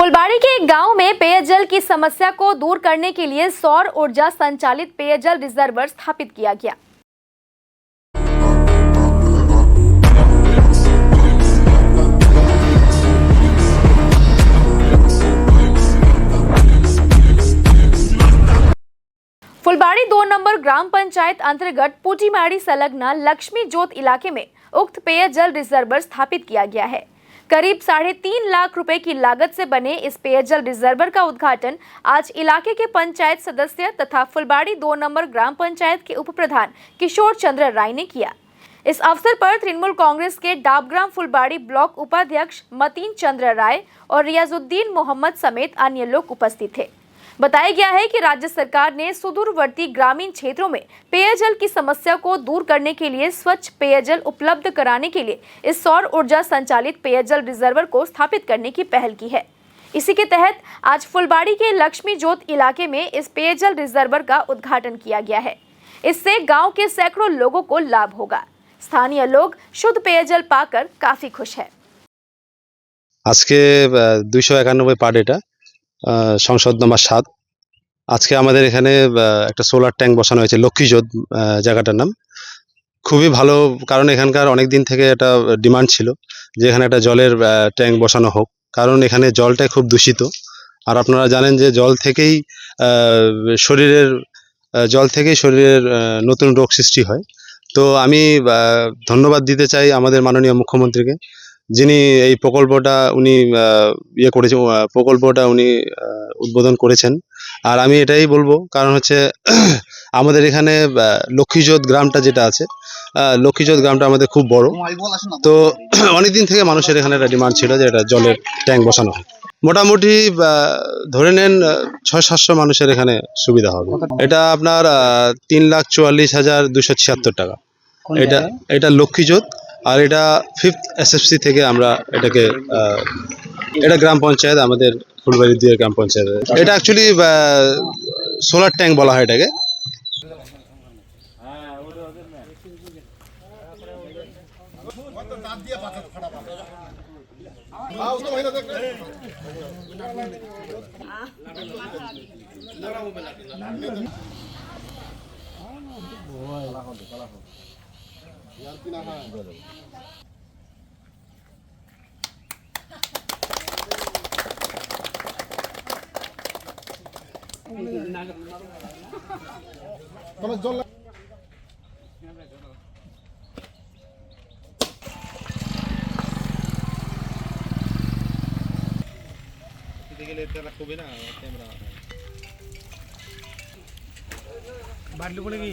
फुलबाड़ी के एक गांव में पेयजल की समस्या को दूर करने के लिए सौर ऊर्जा संचालित पेयजल रिजर्वर स्थापित किया गया। फुलबाड़ी 2 नंबर ग्राम पंचायत अंतर्गत पुटीमाड़ी संलग्न लक्ष्मी जोत इलाके में उक्त पेयजल रिजर्वर स्थापित किया गया है। करीब 3.5 लाख रुपए की लागत से बने इस पेयजल रिजर्वर का उद्घाटन आज इलाके के पंचायत सदस्य तथा फुलबाड़ी 2 नंबर ग्राम पंचायत के उप प्रधान किशोर चंद्र राय ने किया। इस अवसर पर तृणमूल कांग्रेस के डाबग्राम फुलबाड़ी ब्लॉक उपाध्यक्ष मतीन चंद्र राय और रियाजुद्दीन मोहम्मद समेत अन्य लोग उपस्थित थे। बताया गया है कि राज्य सरकार ने सुदूरवर्ती ग्रामीण क्षेत्रों में पेयजल की समस्या को दूर करने के लिए स्वच्छ पेयजल उपलब्ध कराने के लिए इस सौर ऊर्जा संचालित पेयजल रिजर्वर को स्थापित करने की पहल की है। इसी के तहत आज फुलबाड़ी के लक्ष्मी जोत इलाके में इस पेयजल रिजर्वर का उद्घाटन किया गया है। इससे गाँव के सैकड़ों लोगों को लाभ होगा। स्थानीय लोग शुद्ध पेयजल पाकर काफी खुश है। आज के 291 पार्ट এটা সংসদ নম্বর 7 আজকে আমাদের এখানে একটা সোলার ট্যাঙ্ক বসানো হয়েছে লক্ষ্মীজোত জায়গাটার নাম। খুবই ভালো, কারণ এখানকার অনেক দিন থেকে একটা ডিমান্ড ছিল যে এখানে একটা জলের ট্যাঙ্ক বসানো হোক, কারণ এখানে জলটা খুব দূষিত। আর আপনারা জানেন যে জল থেকেই শরীরের নতুন রোগ সৃষ্টি হয়। তো আমি ধন্যবাদ দিতে চাই আমাদের মাননীয় মুখ্যমন্ত্রীকে, যিনি এই প্রকল্পটা উনি উদ্বোধন করেছেন। আর আমি এটাই বলবো, কারণ হচ্ছে আমাদের এখানে লক্ষ্মীজোত গ্রামটা যেটা আছে, লক্ষ্মীজোত গ্রামটা আমাদের খুব বড়। তো অনেকদিন থেকে মানুষের এখানে একটা ডিমান্ড ছিল যে এটা জলের ট্যাঙ্ক বসানো হয়। মোটামুটি ধরে নেন 600-700 মানুষের এখানে সুবিধা হবে। এটা আপনার 3,44,276 টাকা। এটা লক্ষ্মীজোত, আর এটা 5th SFC থেকে আমরা এটাকে এটা গ্রাম পঞ্চায়েত, আমাদের ফুলবাড়ি 2 গ্রাম পঞ্চায়েত। এটা অ্যাকচুয়ালি সোলার ট্যাঙ্ক বলা হয় এটাকে। বাটলি বলে কি